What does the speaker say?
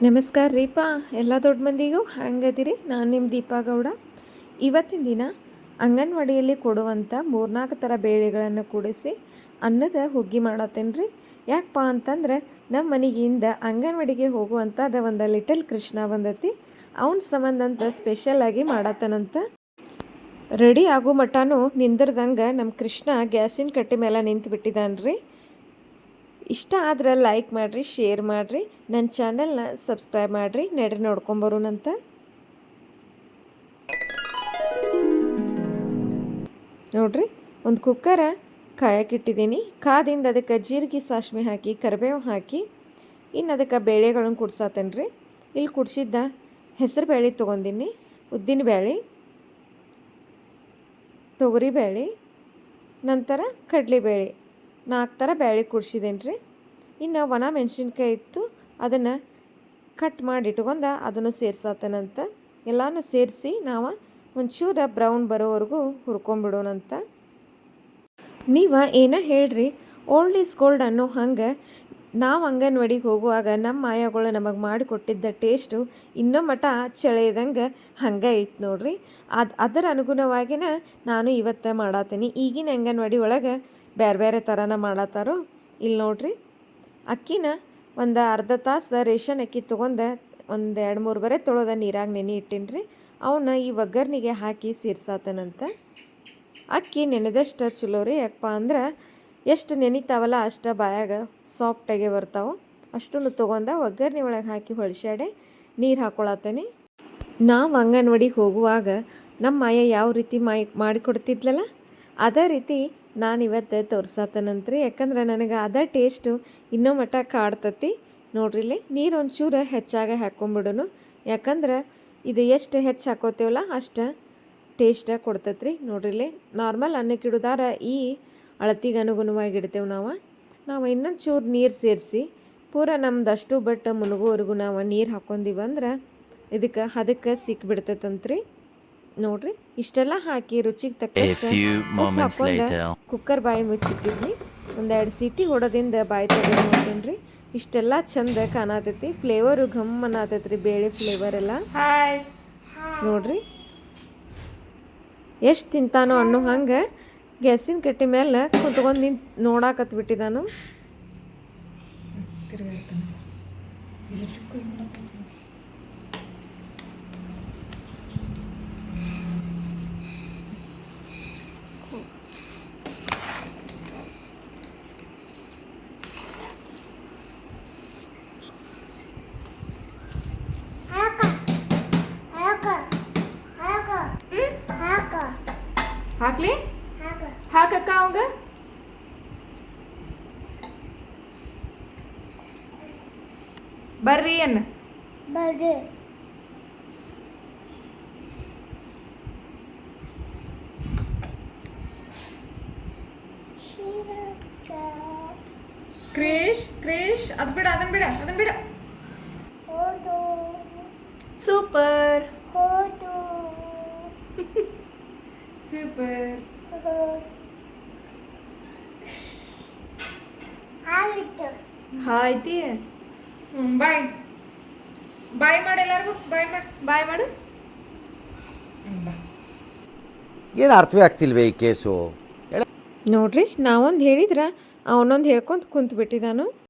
ನಮಸ್ಕಾರ ರೀಪಾ ಎಲ್ಲ ದೊಡ್ಡ ಮಂದಿಗೂ ಹ್ಯಾಂಗದಿರಿ. ನಾನು ನಿಮ್ಮ ದೀಪಾ ಗೌಡ. ಇವತ್ತಿನ ದಿನ ಅಂಗನವಾಡಿಯಲ್ಲಿ ಕೊಡುವಂಥ 3-4 ಥರ ಬೇಳೆಗಳನ್ನು ಕೂಡಿಸಿ ಅನ್ನದ ಹುಗ್ಗಿ ಮಾಡತ್ತೇನೆ ರೀ. ಯಾಕಪ್ಪ ಅಂತಂದ್ರೆ ನಮ್ಮ ಮನೆಗಿಂದ ಅಂಗನವಾಡಿಗೆ ಹೋಗುವಂಥದ್ದು ಒಂದು ಲಿಟಲ್ ಕೃಷ್ಣ ಬಂದತಿ. ಅವನ ಸಂಬಂಧ ಅಂತ ಸ್ಪೆಷಲಾಗಿ ಮಾಡತ್ತನಂತ. ರೆಡಿ ಆಗೋ ಮಟನೂ ನಿಂದಿರ್ದಂಗೆ ನಮ್ಮ ಕೃಷ್ಣ ಗ್ಯಾಸಿನ ಕಟ್ಟೆ ಮೇಲೆ ನಿಂತು ಬಿಟ್ಟಿದ್ದಾನೆ ರೀ. ಇಷ್ಟ ಆದ್ರೆ ಲೈಕ್ ಮಾಡಿರಿ, ಶೇರ್ ಮಾಡಿರಿ, ನನ್ನ ಚಾನಲ್ನ ಸಬ್ಸ್ಕ್ರೈಬ್ ಮಾಡಿರಿ. ನಡ್ರಿ ನೋಡ್ಕೊಂಬರೋಣಂತ. ನೋಡ್ರಿ, ಒಂದು ಕುಕ್ಕರ ಕಾಯಕ್ಕಿಟ್ಟಿದ್ದೀನಿ. ಕಾದಿಂದ ಅದಕ್ಕೆ ಜೀರಿಗೆ ಸಾಸ್ಮೆ ಹಾಕಿ ಕರಿಬೇವು ಹಾಕಿ ಇನ್ನು ಅದಕ್ಕೆ ಬೇಳೆಗಳನ್ನು ಕುಡ್ಸಾತೇನೆ ರೀ. ಇಲ್ಲಿ ಕುಡ್ಸಿದ್ದ ಹೆಸರು ಬೇಳೆ ತೊಗೊಂಡಿನಿ, ಉದ್ದಿನ ಬೇಳೆ, ತೊಗರಿ ಬೇಳೆ, ನಂತರ ಕಡಲೆಬೇಳೆ 4 ಥರ ಬೇಳೆ ಕುಡ್ಸಿದ್ದೇನೆ ರೀ. ಇನ್ನು ಒಣ ಮೆಣಸಿನ್ಕಾಯಿ ಇತ್ತು, ಅದನ್ನು ಕಟ್ ಮಾಡಿ ಇಟ್ಕೊಂಡು ಅದನ್ನು ಸೇರ್ಸಾತೇನಂತ. ಎಲ್ಲನೂ ಸೇರಿಸಿ ನಾವು ಒಂಚೂರು ಬ್ರೌನ್ ಬರೋವರೆಗೂ ಹುರ್ಕೊಂಬಿಡೋಣಂತ. ನೀವು ಏನೋ ಹೇಳ್ರಿ, ಓಲ್ಡ್ ಈಸ್ ಗೋಲ್ಡ್ ಅನ್ನೋ ಹಂಗೆ ನಾವು ಅಂಗನವಾಡಿಗೆ ಹೋಗುವಾಗ ನಮ್ಮ ಆಯಾಗಳು ನಮಗೆ ಮಾಡಿಕೊಟ್ಟಿದ್ದ ಟೇಸ್ಟು ಇನ್ನೂ ಮಟ ಚಳೆಯದಂಗೆ ಹಂಗೆ ಐತೆ ನೋಡ್ರಿ. ಅದರ ಅನುಗುಣವಾಗಿನ ನಾನು ಇವತ್ತು ಮಾಡತ್ತೀನಿ. ಈಗಿನ ಅಂಗನವಾಡಿ ಒಳಗೆ ಬೇರೆ ಬೇರೆ ಥರನ ಮಾಡತ್ತಾರೋ. ಇಲ್ಲಿ ನೋಡ್ರಿ, ಅಕ್ಕಿನ ಒಂದು ಅರ್ಧ ತಾಸು ರೇಷನ್ ಅಕ್ಕಿ ತೊಗೊಂಡು ಒಂದು 2-3 ಬರೆ ತೊಳೆದ ನೀರಾಗ ನೆನೆ ಇಟ್ಟೀನಿ ರೀ. ಅವನ್ನ ಈ ಒಗ್ಗರ್ನಿಗೆ ಹಾಕಿ ಸೇರ್ಸಾತನಂತ. ಅಕ್ಕಿ ನೆನೆದಷ್ಟು ಚಲೋ ರೀ. ಯಾಕಪ್ಪ ಅಂದ್ರೆ ಎಷ್ಟು ನೆನಿತಾವಲ್ಲ ಅಷ್ಟು ಬಾಯಾಗ ಸಾಫ್ಟಾಗೆ ಬರ್ತಾವೆ. ಅಷ್ಟನ್ನು ತೊಗೊಂಡು ಒಗ್ಗರ್ನಿ ಒಳಗೆ ಹಾಕಿ ಹೊಳ್ಸಾಡೆ ನೀರು ಹಾಕ್ಕೊಳತ್ತೇನೆ. ನಾವು ಅಂಗನವಾಡಿಗೆ ಹೋಗುವಾಗ ನಮ್ಮ ಆಯ ಯಾವ ರೀತಿ ಮಾಡಿಕೊಡ್ತಿದ್ಲಲ್ಲ ಅದೇ ರೀತಿ ನಾನಿವತ್ತು ತೋರ್ಸಾತನಂತ್ರಿ. ಯಾಕಂದ್ರೆ ನನಗೆ ಅದೇ ಟೇಸ್ಟು ಇನ್ನೂ ಮಟ ಕಾಡ್ತತಿ. ನೋಡ್ರಿಲ್ಲಿ ನೀರು ಒಂಚೂರು ಹೆಚ್ಚಾಗಿ ಹಾಕ್ಕೊಂಬಿಡೋನು. ಯಾಕಂದ್ರೆ ಇದು ಎಷ್ಟು ಹೆಚ್ಚು ಹಾಕೋತೇವಲ್ಲ ಅಷ್ಟು ಟೇಸ್ಟ್ ಕೊಡ್ತೈತ್ರಿ. ನೋಡ್ರಿಲ್ಲಿ ನಾರ್ಮಲ್ ಅನ್ನಕ್ಕಿಡುದಾರ ಈ ಅಳತಿಗೆ ಅನುಗುಣವಾಗಿ ಇಡ್ತೇವೆ ನಾವು ಇನ್ನೊಂದು ಚೂರು ನೀರು ಸೇರಿಸಿ ಪೂರ ನಮ್ದಷ್ಟು ಬಟ್ ಮುಳುಗೋವರೆಗೂ ನಾವು ನೀರು ಹಾಕ್ಕೊಂಡಿವಂದ್ರೆ ಅದಕ್ಕೆ ಸಿಕ್ಬಿಡ್ತೈತಂತ್ರಿ. ನೋಡ್ರಿ, ಇಷ್ಟೆಲ್ಲ ಹಾಕಿ ರುಚಿಗೆ ತಕ್ಕಷ್ಟು ಹಾಕೊಂಡು ಕುಕ್ಕರ್ ಬಾಯಿ ಮುಚ್ಚಿಟ್ಟಿದ್ನಿ. 1-2 ಸೀಟಿ ಹೊಡೋದಿಂದ ಬಾಯಿ ತೆಗೆದು ನೋಡ್ತೇನೆ. ಇಷ್ಟೆಲ್ಲ ಚಂದ ಕಾಣತೈತಿ. ಫ್ಲೇವರು ಘಮ್ ಅನ್ನತೈತ್ರಿ, ಬೇಳೆ ಫ್ಲೇವರ್ ಎಲ್ಲ. ನೋಡ್ರಿ ಎಷ್ಟು ತಿಂತಾನೋ ಅನ್ನೋ ಹಂಗೆ ಗ್ಯಾಸಿನ ಕಟ್ಟೆ ಮೇಲೆ ಕುತ್ಕೊಂಡು ನಿಂತು ನೋಡಾಕತ್ಬಿಟ್ಟಿದ್ದಾನು. ಹಾಕ್ಲಿ ಹಾಕಕ್ಕ ಅವಾಗ ಬರ್ರಿ ಅನ್ನ ಕ್ರೇಶ್ ಅದು ಬಿಡ ಅದನ್ನ ಬಿಡ ಸೂಪರ್ ಸೂಪರ್. ಆಯ್ತಿ, ಬಾಯ್ ಬಾಯ್ ಮಾಡಿ ಎಲ್ಲರಿಗೂ ಬಾಯ್ ಮಾಡು. ಏನು ಅರ್ಥವೇ ಆಗ್ತಿಲ್ವೇ ಈ ಕೇಸು? ನೋಡ್ರಿ, ನಾವೊಂದು ಹೇಳಿದ್ರೆ ಅವನೊಂದು ಹೇಳ್ಕೊಂತ ಕುಂತು ಬಿಟ್ಟಿದ್ದಾನು.